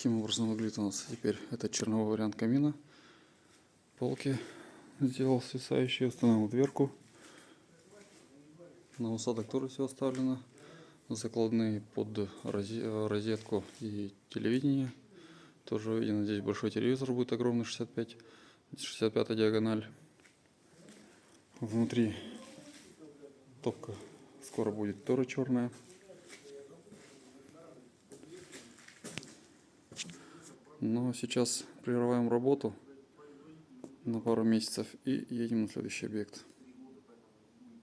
Таким образом выглядит у нас теперь этот черновой вариант камина. Полки сделал свисающие, установил дверку. На усадок тоже все оставлено. Закладные под розетку и телевидение. Тоже видно, здесь большой телевизор будет огромный, 65 диагональ. Внутри топка скоро будет тоже черная. Но сейчас прерываем работу на пару месяцев и едем на следующий объект.